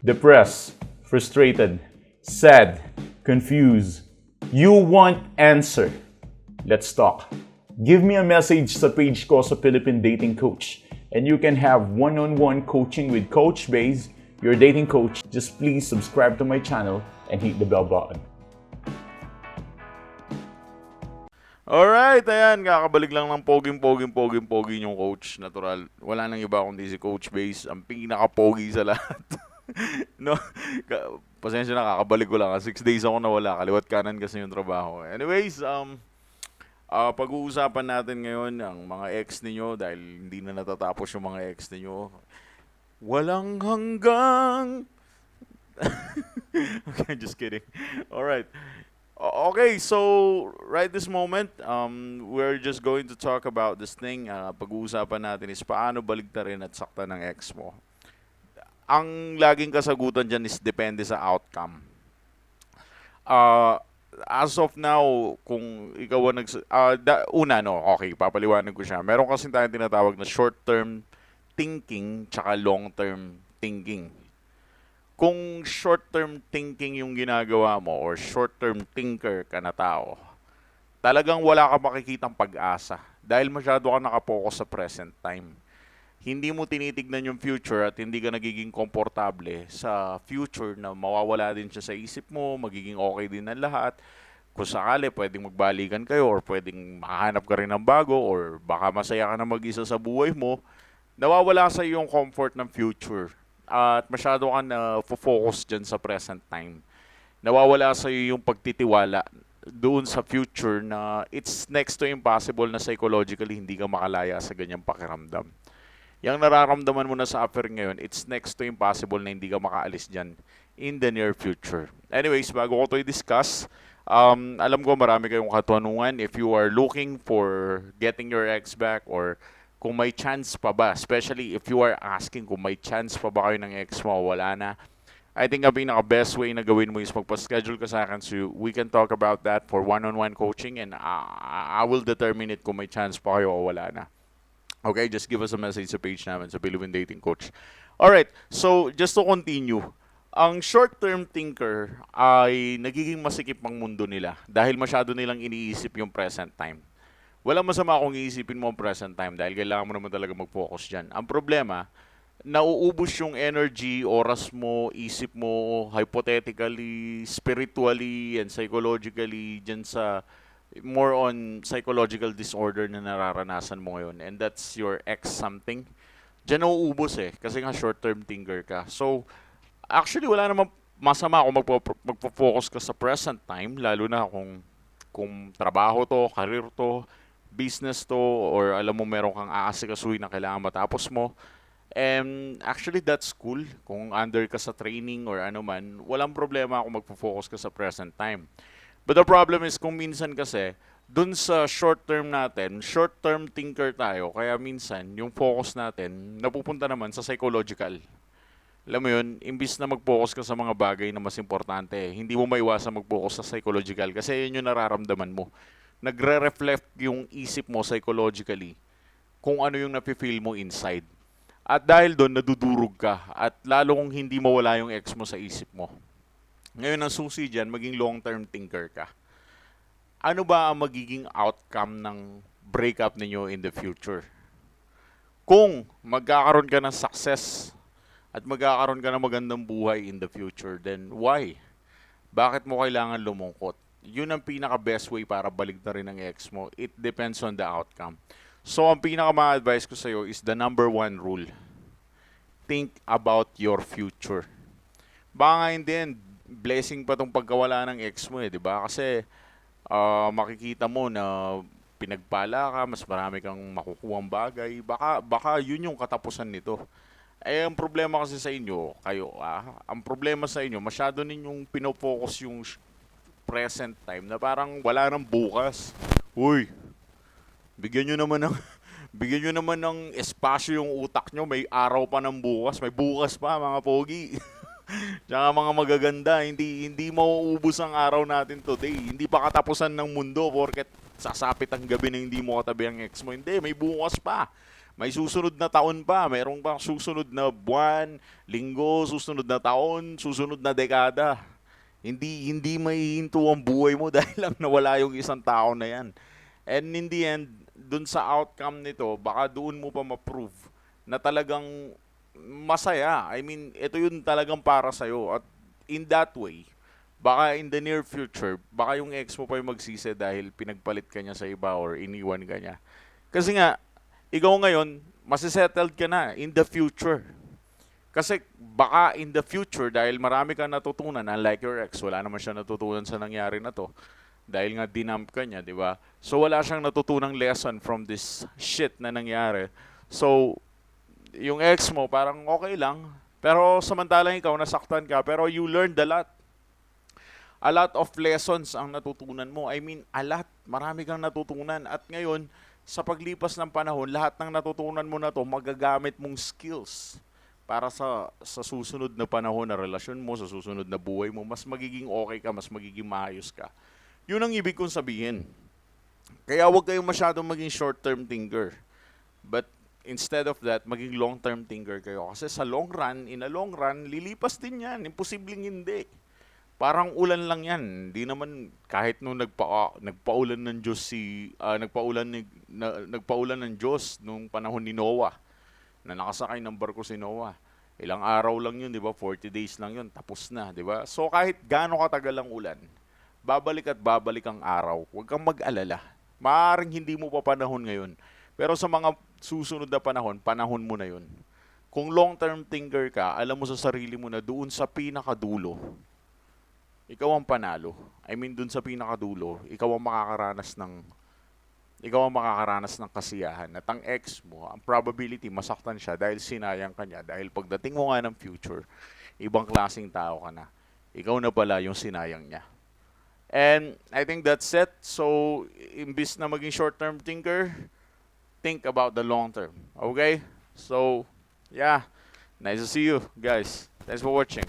depressed, frustrated, sad, confused. You want answer. Let's talk. Give me a message sa page ko sa Philippine Dating Coach and you can have one-on-one coaching with Coach Baze, your dating coach. Just please subscribe to my channel and hit the bell button. Alright, ayan, kakabalik lang ng poging yung coach. Natural, wala nang iba kundi si Coach Baze, ang pinaka-pogi sa lahat. No, pasensya na, kakabalik ko lang. 6 days ako nawala, kaliwat kanan kasi yung trabaho. Anyways, pag-uusapan natin ngayon ang mga ex ninyo dahil hindi na natatapos yung mga ex ninyo. Walang hanggang... Okay, just kidding. Alright. Okay, so right this moment, we're just going to talk about this thing. Pag-uusapan natin is paano baligtarin at saktan ng ex mo. Ang laging kasagutan dyan is depende sa outcome. As of now, kung ikaw ang okay, papaliwanag ko siya. Meron kasi tayong tinatawag na short-term thinking tsaka long-term thinking. Kung short-term thinking yung ginagawa mo or short-term thinker ka na tao, talagang wala ka makikitang pag-asa dahil masyado ka nakapokus sa present time. Hindi mo tinitignan yung future at hindi ka nagiging komportable sa future na mawawala din siya sa isip mo, magiging okay din ang lahat. Kung sakali, pwedeng magbalikan kayo or pwedeng makahanap ka rin ng bago or baka masaya ka na mag-isa sa buhay mo, nawawala sa yung comfort ng future. At masyado ka na focus dyan sa present time. Nawawala sa iyo yung pagtitiwala doon sa future na it's next to impossible na psychologically hindi ka makalaya sa ganyang pakiramdam. Yung nararamdaman mo na sa affair ngayon, it's next to impossible na hindi ka makaalis dyan in the near future. Anyways, bago ko ito i-discuss, alam ko marami kayong katanungan if you are looking for getting your ex back or kung may chance pa ba, especially if you are asking kung may chance pa ba kayo ng ex mo o wala na. I think ang pinaka-best way na gawin mo is magpa-schedule ka sa akin so we can talk about that for one-on-one coaching and I will determine it kung may chance pa kayo o wala na. Okay, just give us a message sa page namin sa Philippine Dating Coach. Alright, so just to continue, ang short-term thinker ay nagiging masikip ang mundo nila dahil masyado nilang iniisip yung present time. Walang masama kung iisipin mo ang present time dahil kailangan mo naman talaga mag-focus dyan. Ang problema, nauubos yung energy, oras mo, isip mo, hypothetically, spiritually, and psychologically dyan sa more on psychological disorder na nararanasan mo ngayon. And that's your ex something. Diyan nauubos kasi nga short-term thinker ka. So, actually wala namang masama kung magpo-focus ka sa present time, lalo na kung trabaho to, career to, business to, or alam mo meron kang aasikasuhin na kailangan matapos mo. And actually that's cool. Kung under ka sa training or ano man, walang problema kung magpo-focus ka sa present time. But the problem is kung minsan kasi, dun sa short-term natin, short-term thinker tayo, kaya minsan yung focus natin napupunta naman sa psychological. Alam mo yun, imbis na mag-focus ka sa mga bagay na mas importante, hindi mo maiwasan mag-focus sa psychological kasi yun yung nararamdaman mo. Nagre-reflect yung isip mo psychologically kung ano yung nafe-feel mo inside. At dahil doon, nadudurog ka at lalo kung hindi mawala yung ex mo sa isip mo. Ngayon, ang susi dyan, maging long-term thinker ka. Ano ba ang magiging outcome ng breakup ninyo in the future? Kung magkakaroon ka ng success at magkakaroon ka ng magandang buhay in the future, then why? Bakit mo kailangan lumungkot? Yun ang pinaka-best way para baligtarin ng ex mo. It depends on the outcome. So, ang pinaka-ma-advise ko sa'yo is the number 1 rule. Think about your future. Baka hindi, blessing pa tong pagkawala ng ex mo di ba? Kasi makikita mo na pinagpala ka, mas marami kang makukuhang bagay. Baka yun yung katapusan nito. Ang problema kasi sa inyo, ang problema sa inyo, masyado ninyong pinofocus yung present time na parang wala nang bukas. Uy, bigyan nyo naman ng espasyo yung utak nyo. May araw pa ng bukas. May bukas pa, mga pogi. Tsaka mga magaganda, hindi mauubos ang araw natin today. Hindi pa katapusan ng mundo porket sasapit ang gabi na hindi mo katabi ang ex mo. Hindi, may bukas pa. May susunod na taon pa, mayroong pang susunod na buwan, linggo, susunod na taon, susunod na dekada. Hindi maihinto ang buhay mo dahil lang nawala yung isang tao na yan. And in the end, dun sa outcome nito, baka doon mo pa ma-prove na talagang masaya. I mean, ito yun talagang para sa'yo. At in that way, baka in the near future, baka yung ex mo pa yung magsisi dahil pinagpalit ka niya sa iba or iniwan ka niya. Kasi nga, ikaw ngayon, masisettled ka na in the future. Kasi baka in the future, dahil marami kang natutunan, unlike your ex, wala naman siya natutunan sa nangyari na to. Dahil nga dinump ka niya, di ba? So wala siyang natutunang lesson from this shit na nangyari. So, yung ex mo, parang okay lang. Pero samantalang ikaw, nasaktan ka, pero you learned a lot. A lot of lessons ang natutunan mo. I mean, a lot. Marami kang natutunan. At ngayon, sa paglipas ng panahon, lahat ng natutunan mo na to, magagamit mong skills para sa susunod na panahon na relasyon mo, sa susunod na buhay mo, mas magiging okay ka, mas magiging maayos ka. Yun ang ibig kong sabihin. Kaya huwag kayong masyadong maging short-term thinker. But instead of that, maging long-term thinker kayo. Kasi sa long run, in a long run, lilipas din yan. Imposibleng hindi. Parang ulan lang yan. Hindi naman kahit nung nagpaulan ng Diyos nagpaulan ng Diyos nung panahon ni Noah na nakasakay ng barko si Noah. Ilang araw lang yun, di ba? 40 days lang yun. Tapos na, di ba? So kahit gaano katagal ang ulan, babalik at babalik ang araw. Huwag kang mag-alala. Maaaring hindi mo pa panahon ngayon. Pero sa mga susunod na panahon, panahon mo na yun. Kung long-term thinker ka, alam mo sa sarili mo na doon sa pinakadulo, ikaw ang panalo. I mean, dun sa pinakadulo, ikaw ang makakaranas ng kasiyahan. At ang ex mo, ang probability masaktan siya dahil sinayang ka niya. Dahil pagdating mo nga ng future, ibang klaseng tao ka na. Ikaw na pala yung sinayang niya. And I think that's it. So, imbis na maging short-term thinker, think about the long term. Okay? So, yeah. Nice to see you, guys. Thanks for watching.